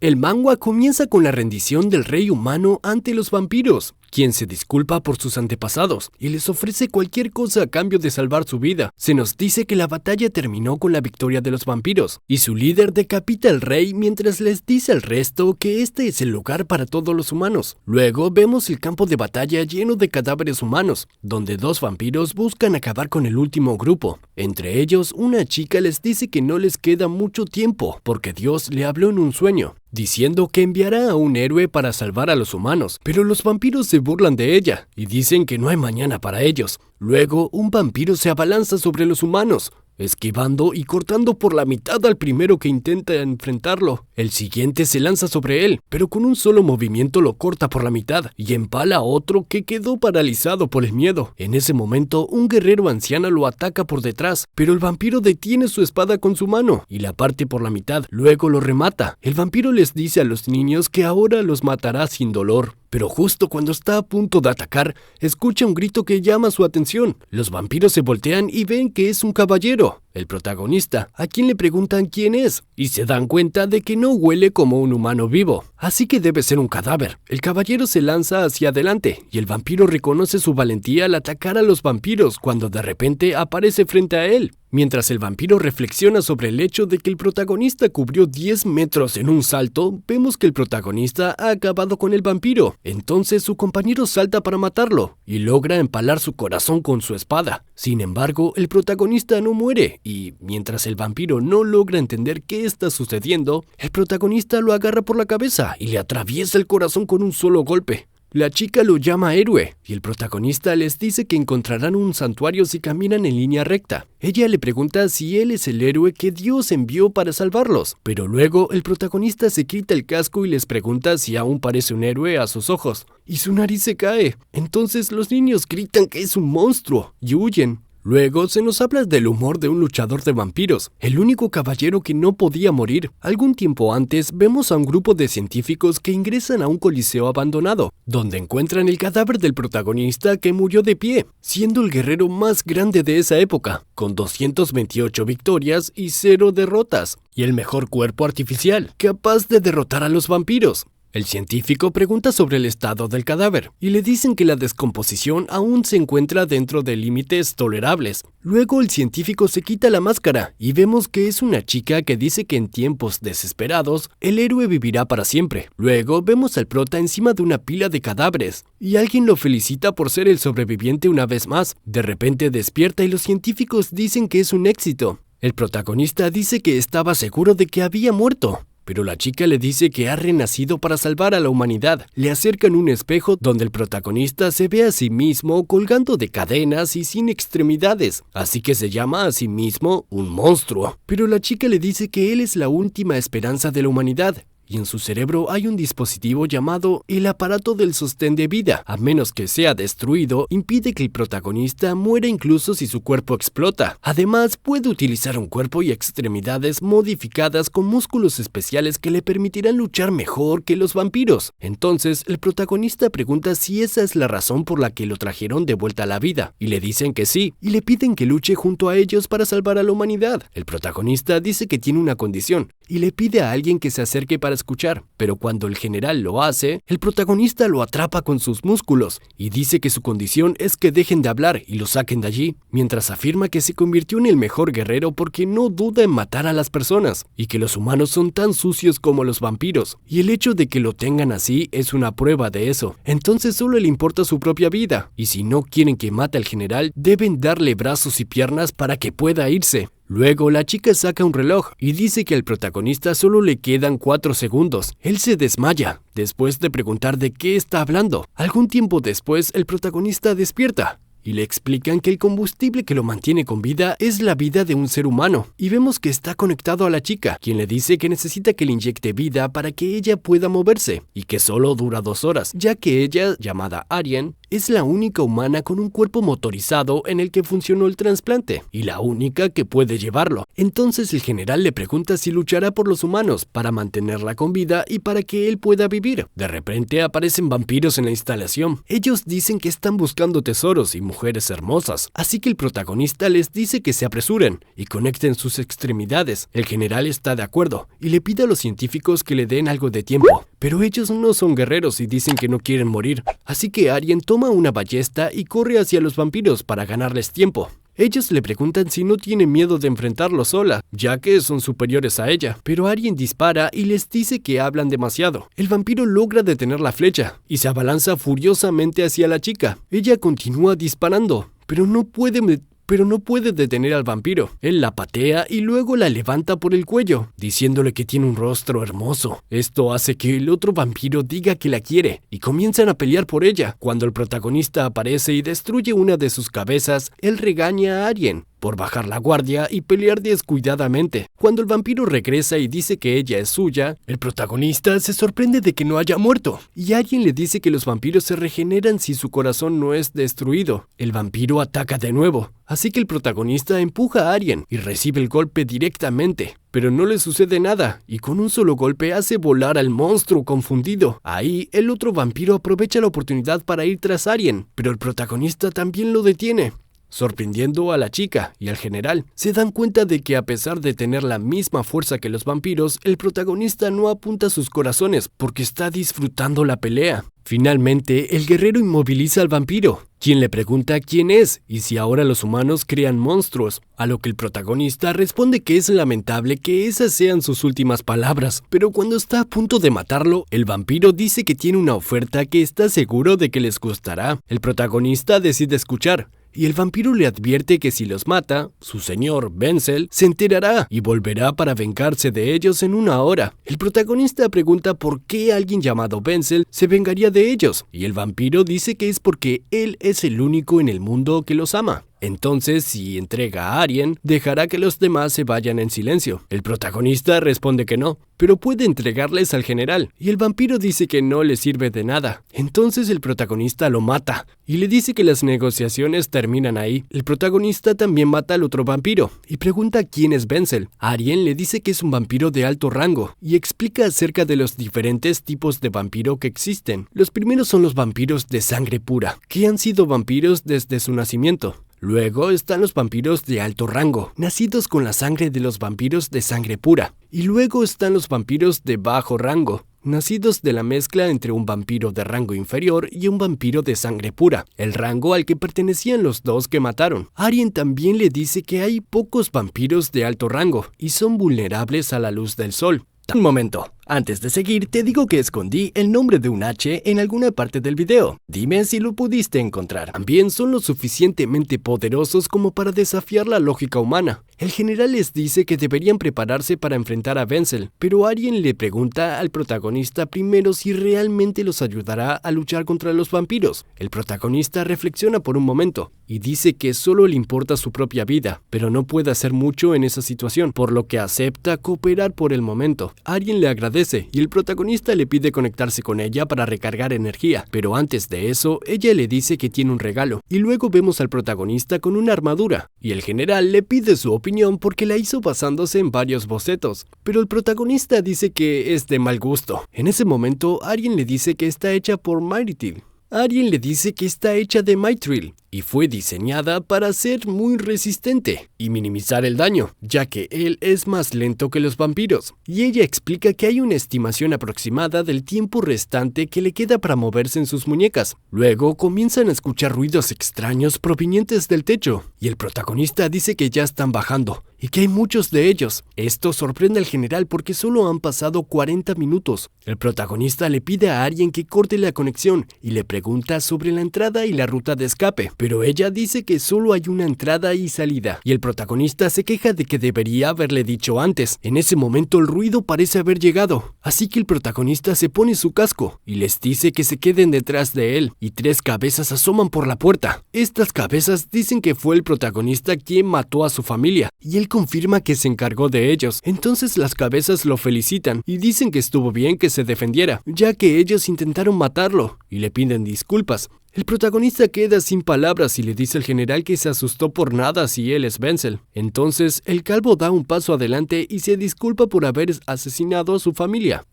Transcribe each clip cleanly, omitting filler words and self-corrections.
El manga comienza con la rendición del rey humano ante los vampiros, quien se disculpa por sus antepasados y les ofrece cualquier cosa a cambio de salvar su vida. Se nos dice que la batalla terminó con la victoria de los vampiros, y su líder decapita al rey mientras les dice al resto que este es el lugar para todos los humanos. Luego vemos el campo de batalla lleno de cadáveres humanos, donde dos vampiros buscan acabar con el último grupo. Entre ellos, una chica les dice que no les queda mucho tiempo, porque Dios le habló en un sueño, diciendo que enviará a un héroe para salvar a los humanos, pero los vampiros se burlan de ella y dicen que no hay mañana para ellos. Luego, un vampiro se abalanza sobre los humanos, esquivando y cortando por la mitad al primero que intenta enfrentarlo. El siguiente se lanza sobre él, pero con un solo movimiento lo corta por la mitad y empala a otro que quedó paralizado por el miedo. En ese momento, un guerrero anciano lo ataca por detrás, pero el vampiro detiene su espada con su mano y la parte por la mitad. Luego lo remata. El vampiro les dice a los niños que ahora los matará sin dolor. Pero justo cuando está a punto de atacar, escucha un grito que llama su atención. Los vampiros se voltean y ven que es un caballero, el protagonista, a quien le preguntan quién es, y se dan cuenta de que no huele como un humano vivo, así que debe ser un cadáver. El caballero se lanza hacia adelante, y el vampiro reconoce su valentía al atacar a los vampiros cuando de repente aparece frente a él. Mientras el vampiro reflexiona sobre el hecho de que el protagonista cubrió 10 metros en un salto, vemos que el protagonista ha acabado con el vampiro. Entonces su compañero salta para matarlo y logra empalar su corazón con su espada. Sin embargo, el protagonista no muere y, mientras el vampiro no logra entender qué está sucediendo, el protagonista lo agarra por la cabeza y le atraviesa el corazón con un solo golpe. La chica lo llama héroe, y el protagonista les dice que encontrarán un santuario si caminan en línea recta. Ella le pregunta si él es el héroe que Dios envió para salvarlos, pero luego el protagonista se quita el casco y les pregunta si aún parece un héroe a sus ojos, y su nariz se cae. Entonces los niños gritan que es un monstruo, y huyen. Luego se nos habla del humor de un luchador de vampiros, el único caballero que no podía morir. Algún tiempo antes vemos a un grupo de científicos que ingresan a un coliseo abandonado, donde encuentran el cadáver del protagonista que murió de pie, siendo el guerrero más grande de esa época, con 228 victorias y 0 derrotas, y el mejor cuerpo artificial, capaz de derrotar a los vampiros. El científico pregunta sobre el estado del cadáver y le dicen que la descomposición aún se encuentra dentro de límites tolerables. Luego el científico se quita la máscara y vemos que es una chica que dice que en tiempos desesperados el héroe vivirá para siempre. Luego vemos al prota encima de una pila de cadáveres y alguien lo felicita por ser el sobreviviente una vez más. De repente despierta y los científicos dicen que es un éxito. El protagonista dice que estaba seguro de que había muerto, pero la chica le dice que ha renacido para salvar a la humanidad. Le acercan un espejo donde el protagonista se ve a sí mismo colgando de cadenas y sin extremidades, así que se llama a sí mismo un monstruo. Pero la chica le dice que él es la última esperanza de la humanidad, y en su cerebro hay un dispositivo llamado el aparato del sostén de vida. A menos que sea destruido, impide que el protagonista muera incluso si su cuerpo explota. Además, puede utilizar un cuerpo y extremidades modificadas con músculos especiales que le permitirán luchar mejor que los vampiros. Entonces, el protagonista pregunta si esa es la razón por la que lo trajeron de vuelta a la vida, y le dicen que sí, y le piden que luche junto a ellos para salvar a la humanidad. El protagonista dice que tiene una condición, y le pide a alguien que se acerque para escuchar, pero cuando el general lo hace, el protagonista lo atrapa con sus músculos y dice que su condición es que dejen de hablar y lo saquen de allí, mientras afirma que se convirtió en el mejor guerrero porque no duda en matar a las personas y que los humanos son tan sucios como los vampiros, y el hecho de que lo tengan así es una prueba de eso. Entonces solo le importa su propia vida, y si no quieren que mate al general, deben darle brazos y piernas para que pueda irse. Luego la chica saca un reloj y dice que al protagonista solo le quedan 4 segundos. Él se desmaya, después de preguntar de qué está hablando. Algún tiempo después el protagonista despierta y le explican que el combustible que lo mantiene con vida es la vida de un ser humano, y vemos que está conectado a la chica, quien le dice que necesita que le inyecte vida para que ella pueda moverse, y que solo dura 2 horas, ya que ella, llamada Arien, es la única humana con un cuerpo motorizado en el que funcionó el trasplante, y la única que puede llevarlo. Entonces el general le pregunta si luchará por los humanos para mantenerla con vida y para que él pueda vivir. De repente aparecen vampiros en la instalación. Ellos dicen que están buscando tesoros y mujeres hermosas, así que el protagonista les dice que se apresuren y conecten sus extremidades. El general está de acuerdo y le pide a los científicos que le den algo de tiempo, pero ellos no son guerreros y dicen que no quieren morir, así que Arjen toma una ballesta y corre hacia los vampiros para ganarles tiempo. Ellos le preguntan si no tiene miedo de enfrentarlo sola, ya que son superiores a ella, pero Arjen dispara y les dice que hablan demasiado. El vampiro logra detener la flecha y se abalanza furiosamente hacia la chica. Ella continúa disparando, pero no puede detener al vampiro. Él la patea y luego la levanta por el cuello, diciéndole que tiene un rostro hermoso. Esto hace que el otro vampiro diga que la quiere y comienzan a pelear por ella. Cuando el protagonista aparece y destruye una de sus cabezas, él regaña a Arjen por bajar la guardia y pelear descuidadamente. Cuando el vampiro regresa y dice que ella es suya, el protagonista se sorprende de que no haya muerto, y Arjen le dice que los vampiros se regeneran si su corazón no es destruido. El vampiro ataca de nuevo, así que el protagonista empuja a Arjen y recibe el golpe directamente. Pero no le sucede nada, y con un solo golpe hace volar al monstruo confundido. Ahí, el otro vampiro aprovecha la oportunidad para ir tras Arjen, pero el protagonista también lo detiene, sorprendiendo a la chica y al general. Se dan cuenta de que a pesar de tener la misma fuerza que los vampiros, el protagonista no apunta sus corazones porque está disfrutando la pelea. Finalmente, el guerrero inmoviliza al vampiro, quien le pregunta quién es y si ahora los humanos crean monstruos, a lo que el protagonista responde que es lamentable que esas sean sus últimas palabras, pero cuando está a punto de matarlo, el vampiro dice que tiene una oferta que está seguro de que les gustará. El protagonista decide escuchar, y el vampiro le advierte que si los mata, su señor, Wenzel, se enterará y volverá para vengarse de ellos en 1 hora. El protagonista pregunta por qué alguien llamado Wenzel se vengaría de ellos, y el vampiro dice que es porque él es el único en el mundo que los ama. Entonces, si entrega a Arjen, dejará que los demás se vayan en silencio. El protagonista responde que no, pero puede entregarles al general, y el vampiro dice que no le sirve de nada. Entonces el protagonista lo mata, y le dice que las negociaciones terminan ahí. El protagonista también mata al otro vampiro, y pregunta quién es Wenzel. Arjen le dice que es un vampiro de alto rango, y explica acerca de los diferentes tipos de vampiro que existen. Los primeros son los vampiros de sangre pura, que han sido vampiros desde su nacimiento. Luego están los vampiros de alto rango, nacidos con la sangre de los vampiros de sangre pura. Y luego están los vampiros de bajo rango, nacidos de la mezcla entre un vampiro de rango inferior y un vampiro de sangre pura, el rango al que pertenecían los dos que mataron. Arjen también le dice que hay pocos vampiros de alto rango y son vulnerables a la luz del sol. Un momento. Antes de seguir, te digo que escondí el nombre de un H en alguna parte del video. Dime si lo pudiste encontrar. También son lo suficientemente poderosos como para desafiar la lógica humana. El general les dice que deberían prepararse para enfrentar a Wenzel, pero Arjen le pregunta al protagonista primero si realmente los ayudará a luchar contra los vampiros. El protagonista reflexiona por un momento y dice que solo le importa su propia vida, pero no puede hacer mucho en esa situación, por lo que acepta cooperar por el momento. Arjen le agradece y el protagonista le pide conectarse con ella para recargar energía, pero antes de eso, ella le dice que tiene un regalo, y luego vemos al protagonista con una armadura, y el general le pide su opinión porque la hizo basándose en varios bocetos, pero el protagonista dice que es de mal gusto. En ese momento, Arjen le dice que está hecha por Mythril. Arjen le dice que está hecha de Mythril y fue diseñada para ser muy resistente y minimizar el daño, ya que él es más lento que los vampiros. Y ella explica que hay una estimación aproximada del tiempo restante que le queda para moverse en sus muñecas. Luego comienzan a escuchar ruidos extraños provenientes del techo, y el protagonista dice que ya están bajando y que hay muchos de ellos. Esto sorprende al general porque solo han pasado 40 minutos. El protagonista le pide a Arjen que corte la conexión y le pregunta sobre la entrada y la ruta de escape, pero ella dice que solo hay una entrada y salida, y el protagonista se queja de que debería haberle dicho antes. En ese momento el ruido parece haber llegado, así que el protagonista se pone su casco y les dice que se queden detrás de él, y 3 cabezas asoman por la puerta. Estas cabezas dicen que fue el protagonista quien mató a su familia, y él confirma que se encargó de ellos. Entonces las cabezas lo felicitan y dicen que estuvo bien que se defendiera, ya que ellos intentaron matarlo, y le piden disculpas. El protagonista queda sin palabras y le dice al general que se asustó por nada si él es Wenzel. Entonces, el calvo da un paso adelante y se disculpa por haber asesinado a su familia.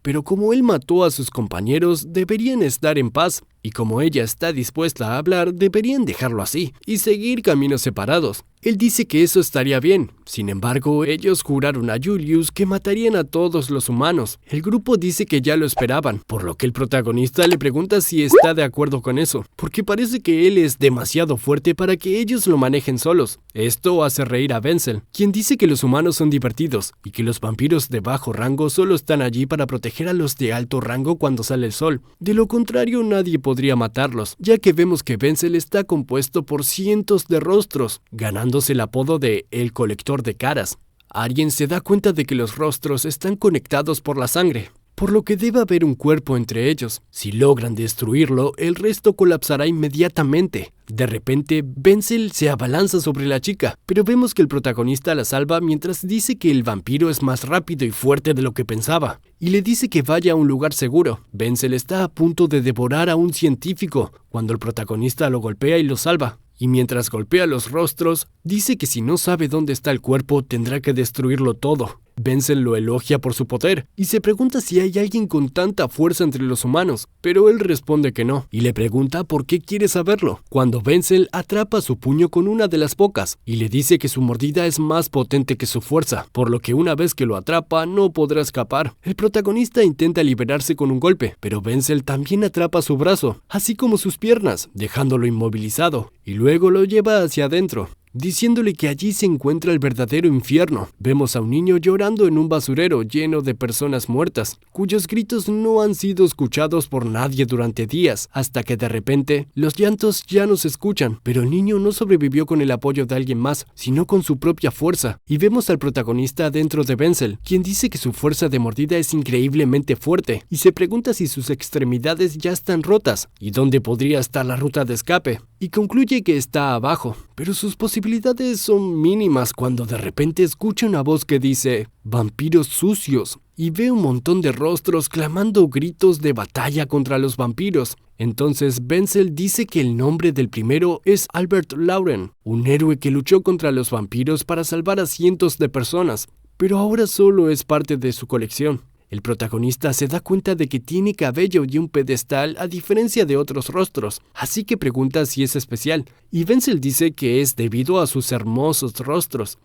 Pero como él mató a sus compañeros, deberían estar en paz. Y como ella está dispuesta a hablar, deberían dejarlo así y seguir caminos separados. Él dice que eso estaría bien. Sin embargo, ellos juraron a Julius que matarían a todos los humanos. El grupo dice que ya lo esperaban, por lo que el protagonista le pregunta si está de acuerdo con eso, porque parece que él es demasiado fuerte para que ellos lo manejen solos. Esto hace reír a Wenzel, quien dice que los humanos son divertidos y que los vampiros de bajo rango solo están allí para proteger a los de alto rango cuando sale el sol. De lo contrario, nadie podría matarlos, ya que vemos que Wenzel está compuesto por cientos de rostros, ganándose el apodo de El Colector de Caras. Arjen se da cuenta de que los rostros están conectados por la sangre, por lo que debe haber un cuerpo entre ellos. Si logran destruirlo, el resto colapsará inmediatamente. De repente, Wenzel se abalanza sobre la chica, pero vemos que el protagonista la salva mientras dice que el vampiro es más rápido y fuerte de lo que pensaba, y le dice que vaya a un lugar seguro. Wenzel está a punto de devorar a un científico, cuando el protagonista lo golpea y lo salva. Y mientras golpea los rostros, dice que si no sabe dónde está el cuerpo, tendrá que destruirlo todo. Wenzel lo elogia por su poder y se pregunta si hay alguien con tanta fuerza entre los humanos, pero él responde que no, y le pregunta por qué quiere saberlo, cuando Wenzel atrapa su puño con una de las bocas y le dice que su mordida es más potente que su fuerza, por lo que una vez que lo atrapa no podrá escapar. El protagonista intenta liberarse con un golpe, pero Wenzel también atrapa su brazo, así como sus piernas, dejándolo inmovilizado, y luego lo lleva hacia adentro, diciéndole que allí se encuentra el verdadero infierno. Vemos a un niño llorando en un basurero lleno de personas muertas, cuyos gritos no han sido escuchados por nadie durante días, hasta que de repente los llantos ya no se escuchan, pero el niño no sobrevivió con el apoyo de alguien más, sino con su propia fuerza, y vemos al protagonista dentro de Wenzel, quien dice que su fuerza de mordida es increíblemente fuerte, y se pregunta si sus extremidades ya están rotas, y dónde podría estar la ruta de escape, y concluye que está abajo, pero sus posibilidades son mínimas cuando de repente escucha una voz que dice «vampiros sucios» y ve un montón de rostros clamando gritos de batalla contra los vampiros. Entonces Wenzel dice que el nombre del primero es Albert Lauren, un héroe que luchó contra los vampiros para salvar a cientos de personas, pero ahora solo es parte de su colección. El protagonista se da cuenta de que tiene cabello y un pedestal a diferencia de otros rostros, así que pregunta si es especial, y Wenzel dice que es debido a sus hermosos rostros,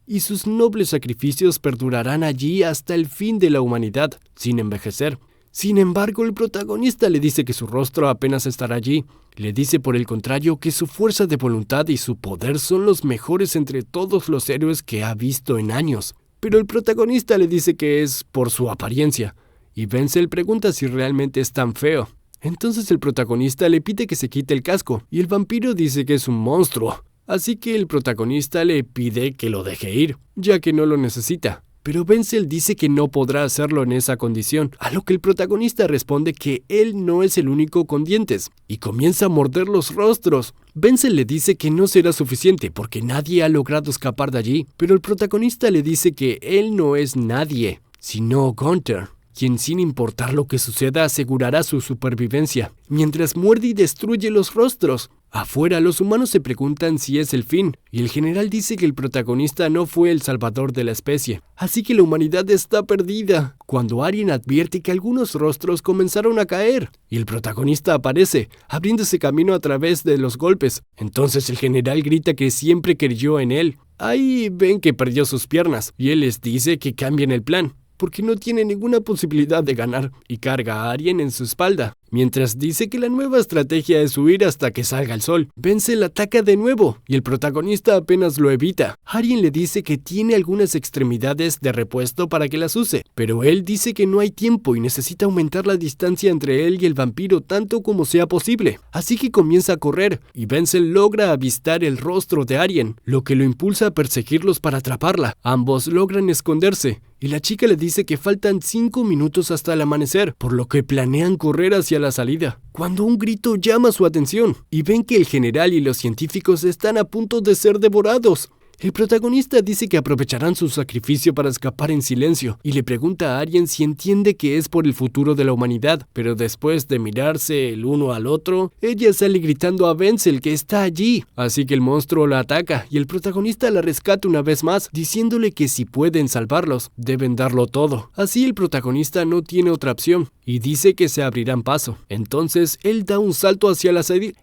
y sus nobles sacrificios perdurarán allí hasta el fin de la humanidad, sin envejecer. Sin embargo, el protagonista le dice que su rostro apenas estará allí. Le dice por el contrario que su fuerza de voluntad y su poder son los mejores entre todos los héroes que ha visto en años. Pero el protagonista le dice que es por su apariencia, y Wenzel pregunta si realmente es tan feo. Entonces el protagonista le pide que se quite el casco, y el vampiro dice que es un monstruo. Así que el protagonista le pide que lo deje ir, ya que no lo necesita. Pero Wenzel dice que no podrá hacerlo en esa condición, a lo que el protagonista responde que él no es el único con dientes, y comienza a morder los rostros. Wenzel le dice que no será suficiente porque nadie ha logrado escapar de allí, pero el protagonista le dice que él no es nadie, sino Gunther, quien sin importar lo que suceda asegurará su supervivencia, mientras muerde y destruye los rostros. Afuera, los humanos se preguntan si es el fin, y el general dice que el protagonista no fue el salvador de la especie, así que la humanidad está perdida, cuando Arjen advierte que algunos rostros comenzaron a caer, y el protagonista aparece, abriéndose camino a través de los golpes. Entonces el general grita que siempre creyó en él. Ahí ven que perdió sus piernas, y él les dice que cambien el plan, porque no tiene ninguna posibilidad de ganar, y carga a Arjen en su espalda, mientras dice que la nueva estrategia es huir hasta que salga el sol. Wenzel ataca de nuevo, y el protagonista apenas lo evita. Arjen le dice que tiene algunas extremidades de repuesto para que las use, pero él dice que no hay tiempo y necesita aumentar la distancia entre él y el vampiro tanto como sea posible. Así que comienza a correr, y Wenzel logra avistar el rostro de Arjen, lo que lo impulsa a perseguirlos para atraparla. Ambos logran esconderse, y la chica le dice que faltan 5 minutos hasta el amanecer, por lo que planean correr hacia la salida, cuando un grito llama su atención, y ven que el general y los científicos están a punto de ser devorados. El protagonista dice que aprovecharán su sacrificio para escapar en silencio y le pregunta a Arjen si entiende que es por el futuro de la humanidad, pero después de mirarse el uno al otro, ella sale gritando a Wenzel que está allí, así que el monstruo la ataca y el protagonista la rescata una vez más, diciéndole que si pueden salvarlos, deben darlo todo. Así el protagonista no tiene otra opción y dice que se abrirán paso. Entonces él da un salto hacia la salida,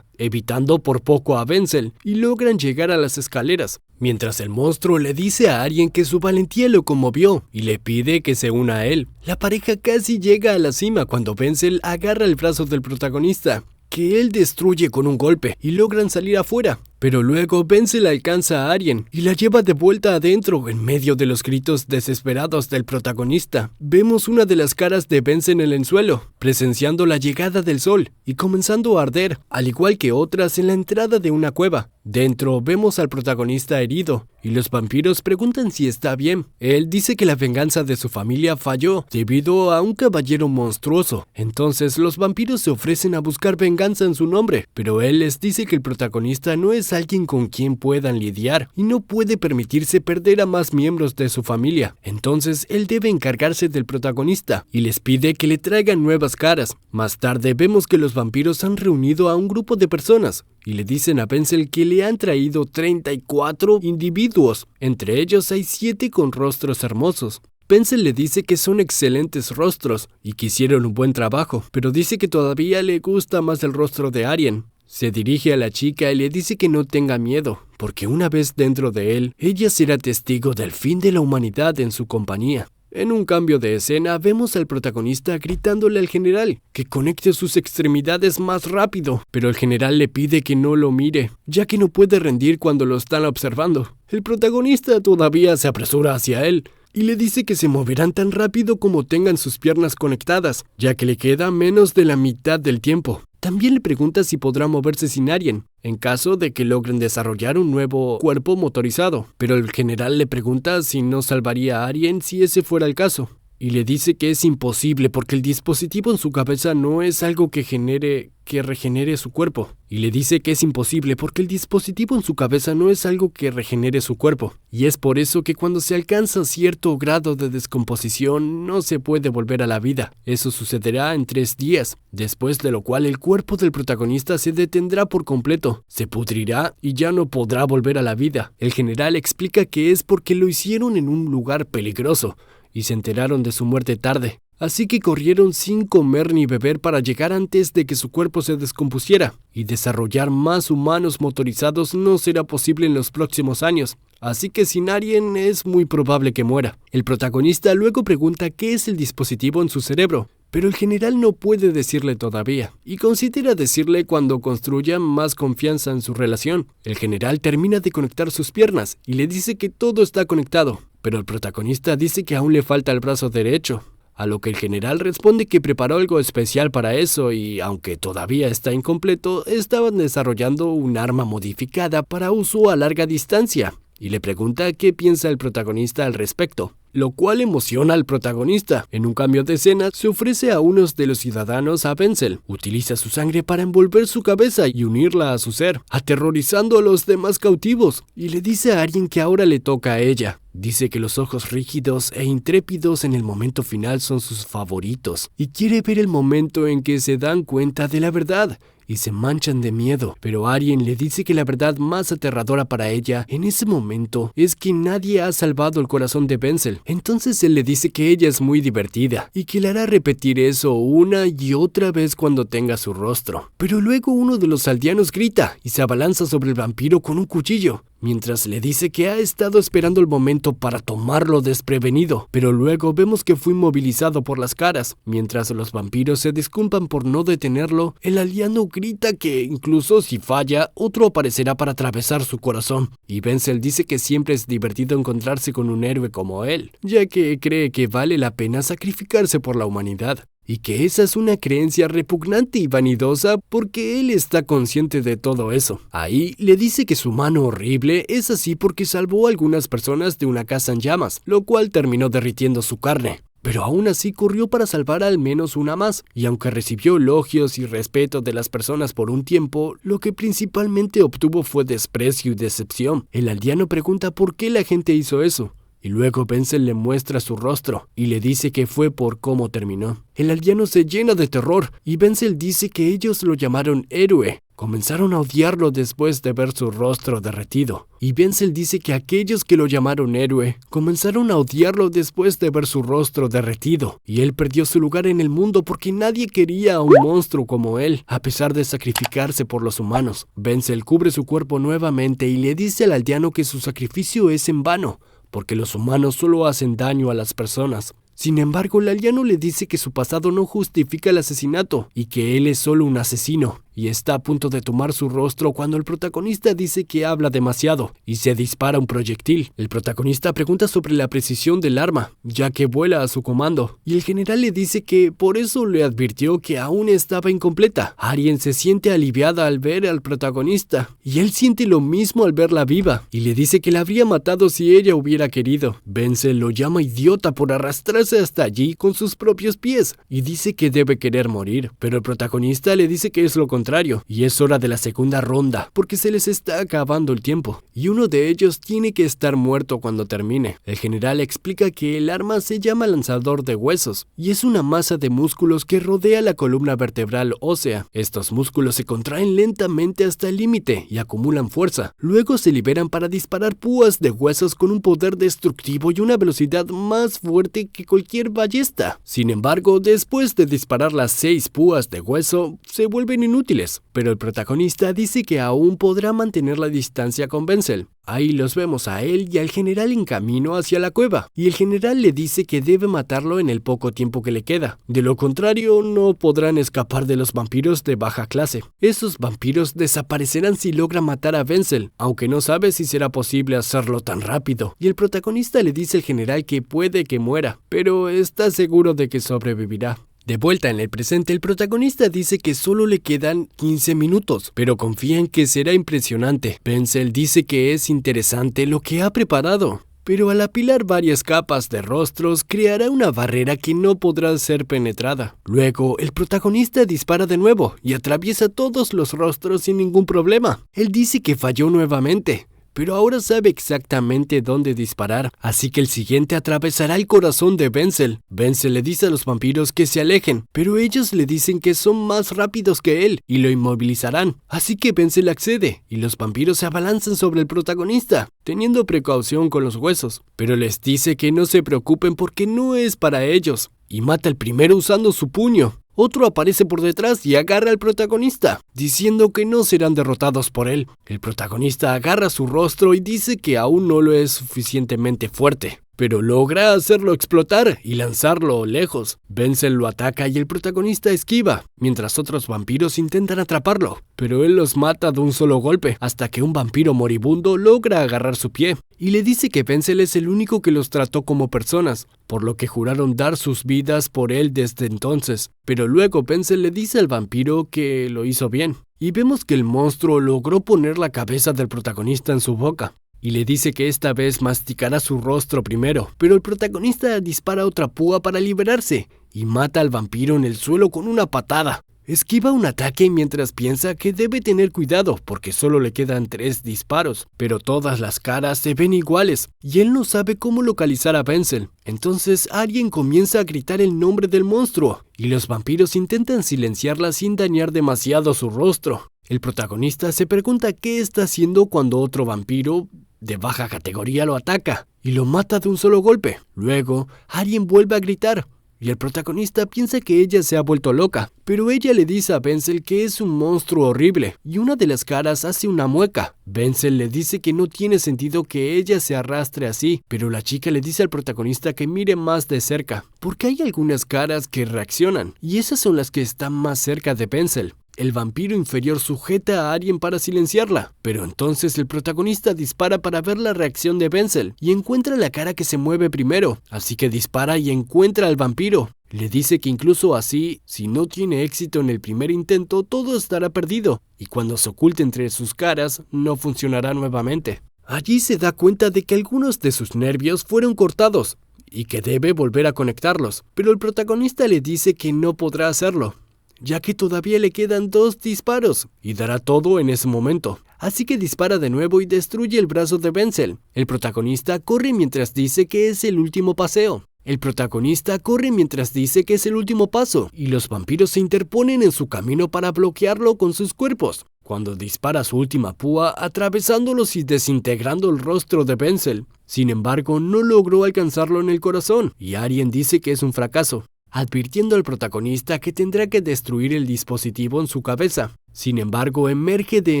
evitando por poco a Wenzel, y logran llegar a las escaleras. Mientras el monstruo le dice a Arjen que su valentía lo conmovió y le pide que se una a él. La pareja casi llega a la cima cuando Wenzel agarra el brazo del protagonista, que él destruye con un golpe y logran salir afuera. Pero luego Wenzel alcanza a Arjen y la lleva de vuelta adentro en medio de los gritos desesperados del protagonista. Vemos una de las caras de Wenzel en el suelo, presenciando la llegada del sol y comenzando a arder, al igual que otras en la entrada de una cueva. Dentro vemos al protagonista herido y los vampiros preguntan si está bien. Él dice que la venganza de su familia falló debido a un caballero monstruoso. Entonces los vampiros se ofrecen a buscar venganza en su nombre, pero él les dice que el protagonista no es alguien con quien puedan lidiar y no puede permitirse perder a más miembros de su familia. Entonces él debe encargarse del protagonista y les pide que le traigan nuevas caras. Más tarde vemos que los vampiros han reunido a un grupo de personas y le dicen a Wenzel que le han traído 34 individuos. Entre ellos hay 7 con rostros hermosos. Wenzel le dice que son excelentes rostros y que hicieron un buen trabajo, pero dice que todavía le gusta más el rostro de Arjen. Se dirige a la chica y le dice que no tenga miedo, porque una vez dentro de él, ella será testigo del fin de la humanidad en su compañía. En un cambio de escena, vemos al protagonista gritándole al general que conecte sus extremidades más rápido, pero el general le pide que no lo mire, ya que no puede rendir cuando lo están observando. El protagonista todavía se apresura hacia él y le dice que se moverán tan rápido como tengan sus piernas conectadas, ya que le queda menos de la mitad del tiempo. También le pregunta si podrá moverse sin Arjen, en caso de que logren desarrollar un nuevo cuerpo motorizado, pero el general le pregunta si no salvaría a Arjen si ese fuera el caso, y le dice que es imposible porque el dispositivo en su cabeza no es algo que regenere su cuerpo. Y le dice que es imposible porque el dispositivo en su cabeza no es algo que regenere su cuerpo. Y es por eso que cuando se alcanza cierto grado de descomposición no se puede volver a la vida. Eso sucederá en 3 días, después de lo cual el cuerpo del protagonista se detendrá por completo, se pudrirá y ya no podrá volver a la vida. El general explica que es porque lo hicieron en un lugar peligroso y se enteraron de su muerte tarde. Así que corrieron sin comer ni beber para llegar antes de que su cuerpo se descompusiera, y desarrollar más humanos motorizados no será posible en los próximos años, así que sin Arjen es muy probable que muera. El protagonista luego pregunta qué es el dispositivo en su cerebro, pero el general no puede decirle todavía, y considera decirle cuando construyan más confianza en su relación. El general termina de conectar sus piernas y le dice que todo está conectado, pero el protagonista dice que aún le falta el brazo derecho. A lo que el general responde que preparó algo especial para eso y, aunque todavía está incompleto, estaban desarrollando un arma modificada para uso a larga distancia, y le pregunta qué piensa el protagonista al respecto, lo cual emociona al protagonista. En un cambio de escena, se ofrece a unos de los ciudadanos a Wenzel, utiliza su sangre para envolver su cabeza y unirla a su ser, aterrorizando a los demás cautivos, y le dice a Arjen que ahora le toca a ella. Dice que los ojos rígidos e intrépidos en el momento final son sus favoritos, y quiere ver el momento en que se dan cuenta de la verdad y se manchan de miedo, pero Arjen le dice que la verdad más aterradora para ella en ese momento es que nadie ha salvado el corazón de Wenzel. Entonces él le dice que ella es muy divertida y que le hará repetir eso una y otra vez cuando tenga su rostro. Pero luego uno de los aldeanos grita y se abalanza sobre el vampiro con un cuchillo, mientras le dice que ha estado esperando el momento para tomarlo desprevenido, pero luego vemos que fue inmovilizado por las caras. Mientras los vampiros se disculpan por no detenerlo, el aldeano grita que incluso si falla, otro aparecerá para atravesar su corazón, y Wenzel dice que siempre es divertido encontrarse con un héroe como él, ya que cree que vale la pena sacrificarse por la humanidad. Y que esa es una creencia repugnante y vanidosa porque él está consciente de todo eso. Ahí le dice que su mano horrible es así porque salvó a algunas personas de una casa en llamas, lo cual terminó derritiendo su carne. pero aún así corrió para salvar al menos una más, y aunque recibió elogios y respeto de las personas por un tiempo, lo que principalmente obtuvo fue desprecio y decepción. El aldeano pregunta por qué la gente hizo eso, y luego Wenzel le muestra su rostro y le dice que fue por cómo terminó. El aldeano se llena de terror y Wenzel dice que ellos lo llamaron héroe. Comenzaron a odiarlo después de ver su rostro derretido. Y Wenzel dice que aquellos que lo llamaron héroe comenzaron a odiarlo después de ver su rostro derretido. Y él perdió su lugar en el mundo porque nadie quería a un monstruo como él, a pesar de sacrificarse por los humanos. Wenzel cubre su cuerpo nuevamente y le dice al aldeano que su sacrificio es en vano, porque los humanos solo hacen daño a las personas. Sin embargo, el aldeano le dice que su pasado no justifica el asesinato y que él es solo un asesino, y está a punto de tomar su rostro cuando el protagonista dice que habla demasiado y se dispara un proyectil. El protagonista pregunta sobre la precisión del arma, ya que vuela a su comando, y el general le dice que por eso le advirtió que aún estaba incompleta. Arjen se siente aliviada al ver al protagonista, y él siente lo mismo al verla viva, y le dice que la habría matado si ella hubiera querido. Wenzel lo llama idiota por arrastrarse hasta allí con sus propios pies, y dice que debe querer morir, pero el protagonista le dice que es lo contrario, y es hora de la segunda ronda, porque se les está acabando el tiempo, y uno de ellos tiene que estar muerto cuando termine. El general explica que el arma se llama lanzador de huesos, y es una masa de músculos que rodea la columna vertebral ósea. Estos músculos se contraen lentamente hasta el límite y acumulan fuerza. Luego se liberan para disparar púas de huesos con un poder destructivo y una velocidad más fuerte que cualquier ballesta. Sin embargo, después de disparar las 6 púas de hueso, se vuelven inútiles, pero el protagonista dice que aún podrá mantener la distancia con Wenzel. Ahí los vemos a él y al general en camino hacia la cueva, y el general le dice que debe matarlo en el poco tiempo que le queda. De lo contrario, no podrán escapar de los vampiros de baja clase. Esos vampiros desaparecerán si logra matar a Wenzel, aunque no sabe si será posible hacerlo tan rápido. Y el protagonista le dice al general que puede que muera, pero está seguro de que sobrevivirá. De vuelta en el presente, el protagonista dice que solo le quedan 15 minutos, pero confía en que será impresionante. Wenzel dice que es interesante lo que ha preparado, pero al apilar varias capas de rostros, creará una barrera que no podrá ser penetrada. Luego, el protagonista dispara de nuevo y atraviesa todos los rostros sin ningún problema. Él dice que falló nuevamente, pero ahora sabe exactamente dónde disparar, así que el siguiente atravesará el corazón de Wenzel. Wenzel le dice a los vampiros que se alejen, pero ellos le dicen que son más rápidos que él y lo inmovilizarán, así que Wenzel accede y los vampiros se abalanzan sobre el protagonista, teniendo precaución con los huesos, pero les dice que no se preocupen porque no es para ellos, y mata al primero usando su puño. Otro aparece por detrás y agarra al protagonista, diciendo que no serán derrotados por él. El protagonista agarra su rostro y dice que aún no lo es suficientemente fuerte, pero logra hacerlo explotar y lanzarlo lejos. Wenzel lo ataca y el protagonista esquiva, mientras otros vampiros intentan atraparlo, pero él los mata de un solo golpe, hasta que un vampiro moribundo logra agarrar su pie, y le dice que Wenzel es el único que los trató como personas, por lo que juraron dar sus vidas por él desde entonces. Pero luego Wenzel le dice al vampiro que lo hizo bien, y vemos que el monstruo logró poner la cabeza del protagonista en su boca, y le dice que esta vez masticará su rostro primero, pero el protagonista dispara otra púa para liberarse y mata al vampiro en el suelo con una patada. Esquiva un ataque mientras piensa que debe tener cuidado porque solo le quedan 3 disparos, pero todas las caras se ven iguales y él no sabe cómo localizar a Wenzel. Entonces alguien comienza a gritar el nombre del monstruo y los vampiros intentan silenciarla sin dañar demasiado su rostro. El protagonista se pregunta qué está haciendo cuando otro vampiro de baja categoría lo ataca y lo mata de un solo golpe. Luego, alguien vuelve a gritar y el protagonista piensa que ella se ha vuelto loca, pero ella le dice a Wenzel que es un monstruo horrible y una de las caras hace una mueca. Wenzel le dice que no tiene sentido que ella se arrastre así, pero la chica le dice al protagonista que mire más de cerca, porque hay algunas caras que reaccionan y esas son las que están más cerca de Wenzel. El vampiro inferior sujeta a Arjen para silenciarla, pero entonces el protagonista dispara para ver la reacción de Wenzel y encuentra la cara que se mueve primero, así que dispara y encuentra al vampiro. Le dice que incluso así, si no tiene éxito en el primer intento, todo estará perdido, y cuando se oculte entre sus caras, no funcionará nuevamente. Allí se da cuenta de que algunos de sus nervios fueron cortados, y que debe volver a conectarlos, pero el protagonista le dice que no podrá hacerlo, ya que todavía le quedan 2 disparos, y dará todo en ese momento. Así que dispara de nuevo y destruye el brazo de Wenzel. El protagonista corre mientras dice que es el último paseo. El protagonista corre mientras dice que es el último paso, y los vampiros se interponen en su camino para bloquearlo con sus cuerpos. Cuando dispara su última púa, atravesándolos y desintegrando el rostro de Wenzel. Sin embargo, no logró alcanzarlo en el corazón, y Arjen dice que es un fracaso, advirtiendo al protagonista que tendrá que destruir el dispositivo en su cabeza. Sin embargo, emerge de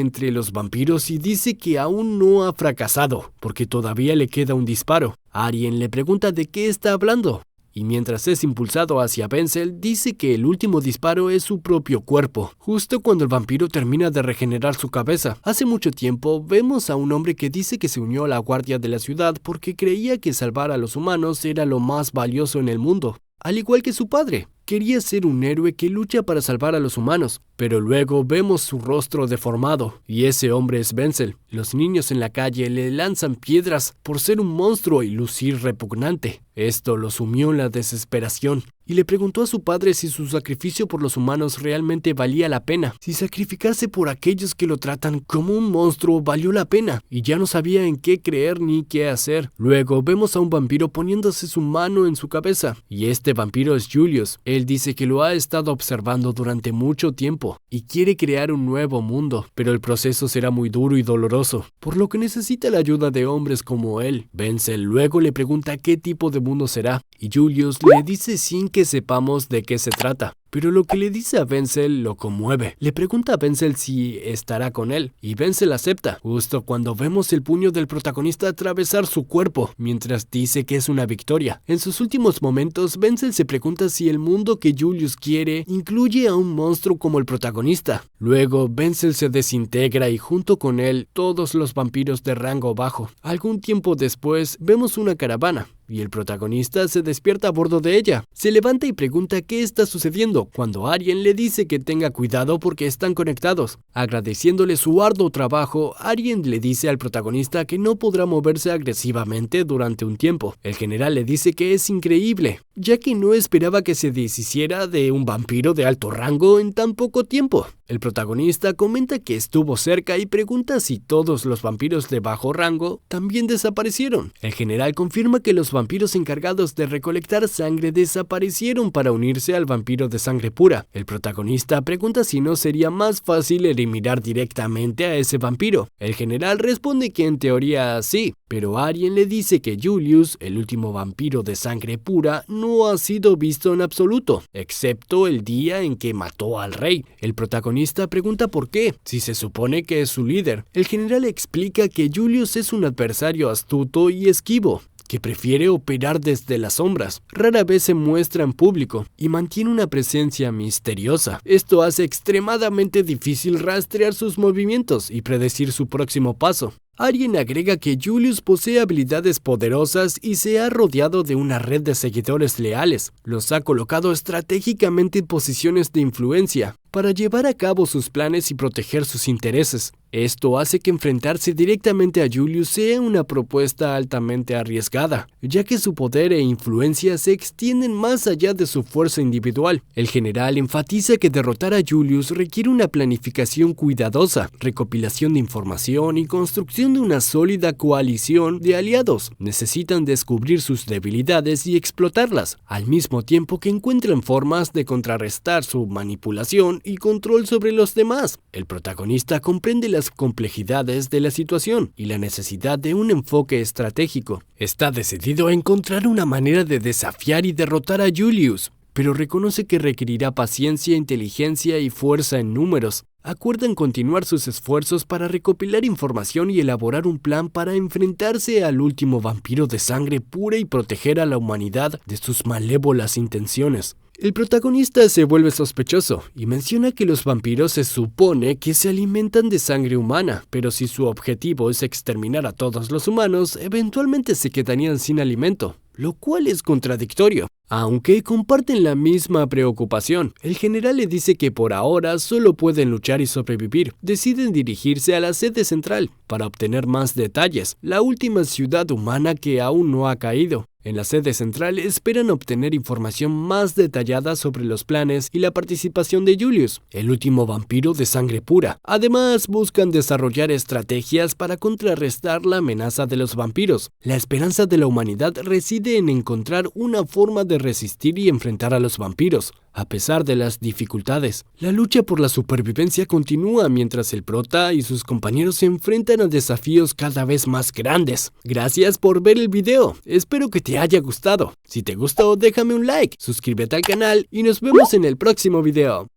entre los vampiros y dice que aún no ha fracasado, porque todavía le queda un disparo. Arjen le pregunta de qué está hablando, y mientras es impulsado hacia Wenzel, dice que el último disparo es su propio cuerpo, justo cuando el vampiro termina de regenerar su cabeza. Hace mucho tiempo, vemos a un hombre que dice que se unió a la guardia de la ciudad porque creía que salvar a los humanos era lo más valioso en el mundo. Al igual que su padre, quería ser un héroe que lucha para salvar a los humanos, pero luego vemos su rostro deformado, y ese hombre es Wenzel. Los niños en la calle le lanzan piedras por ser un monstruo y lucir repugnante. Esto lo sumió en la desesperación, y le preguntó a su padre si su sacrificio por los humanos realmente valía la pena, si sacrificarse por aquellos que lo tratan como un monstruo valió la pena, y ya no sabía en qué creer ni qué hacer. Luego vemos a un vampiro poniéndose su mano en su cabeza, y este vampiro es Julius. Él dice que lo ha estado observando durante mucho tiempo, y quiere crear un nuevo mundo, pero el proceso será muy duro y doloroso, por lo que necesita la ayuda de hombres como él. Wenzel luego le pregunta qué tipo de mundo será, y Julius le dice sin que sepamos de qué se trata. Pero lo que le dice a Wenzel lo conmueve. Le pregunta a Wenzel si estará con él, y Wenzel acepta, justo cuando vemos el puño del protagonista atravesar su cuerpo, mientras dice que es una victoria. En sus últimos momentos, Wenzel se pregunta si el mundo que Julius quiere incluye a un monstruo como el protagonista. Luego, Wenzel se desintegra y junto con él, todos los vampiros de rango bajo. Algún tiempo después, vemos una caravana, y el protagonista se despierta a bordo de ella. Se levanta y pregunta qué está sucediendo, cuando Arjen le dice que tenga cuidado porque están conectados. Agradeciéndole su arduo trabajo, Arjen le dice al protagonista que no podrá moverse agresivamente durante un tiempo. El general le dice que es increíble, ya que no esperaba que se deshiciera de un vampiro de alto rango en tan poco tiempo. El protagonista comenta que estuvo cerca y pregunta si todos los vampiros de bajo rango también desaparecieron. El general confirma que los vampiros encargados de recolectar sangre desaparecieron para unirse al vampiro de sangre pura. El protagonista pregunta si no sería más fácil eliminar directamente a ese vampiro. El general responde que en teoría sí, pero Arjen le dice que Julius, el último vampiro de sangre pura, no ha sido visto en absoluto, excepto el día en que mató al rey. El protagonista pregunta por qué, si se supone que es su líder. El general explica que Julius es un adversario astuto y esquivo, que prefiere operar desde las sombras, rara vez se muestra en público y mantiene una presencia misteriosa. Esto hace extremadamente difícil rastrear sus movimientos y predecir su próximo paso. Arjen agrega que Julius posee habilidades poderosas y se ha rodeado de una red de seguidores leales. Los ha colocado estratégicamente en posiciones de influencia para llevar a cabo sus planes y proteger sus intereses. Esto hace que enfrentarse directamente a Julius sea una propuesta altamente arriesgada, ya que su poder e influencia se extienden más allá de su fuerza individual. El general enfatiza que derrotar a Julius requiere una planificación cuidadosa, recopilación de información y construcción de una sólida coalición de aliados. Necesitan descubrir sus debilidades y explotarlas, al mismo tiempo que encuentran formas de contrarrestar su manipulación y control sobre los demás. El protagonista comprende las complejidades de la situación y la necesidad de un enfoque estratégico. Está decidido a encontrar una manera de desafiar y derrotar a Julius, pero reconoce que requerirá paciencia, inteligencia y fuerza en números. Acuerdan continuar sus esfuerzos para recopilar información y elaborar un plan para enfrentarse al último vampiro de sangre pura y proteger a la humanidad de sus malévolas intenciones. El protagonista se vuelve sospechoso y menciona que los vampiros se supone que se alimentan de sangre humana, pero si su objetivo es exterminar a todos los humanos, eventualmente se quedarían sin alimento, lo cual es contradictorio. Aunque comparten la misma preocupación, el general le dice que por ahora solo pueden luchar y sobrevivir. Deciden dirigirse a la sede central para obtener más detalles, la última ciudad humana que aún no ha caído. En la sede central esperan obtener información más detallada sobre los planes y la participación de Julius, el último vampiro de sangre pura. Además, buscan desarrollar estrategias para contrarrestar la amenaza de los vampiros. La esperanza de la humanidad reside en encontrar una forma de resistir y enfrentar a los vampiros. A pesar de las dificultades, la lucha por la supervivencia continúa mientras el prota y sus compañeros se enfrentan a desafíos cada vez más grandes. Gracias por ver el video, espero que te haya gustado. Si te gustó, déjame un like, suscríbete al canal y nos vemos en el próximo video.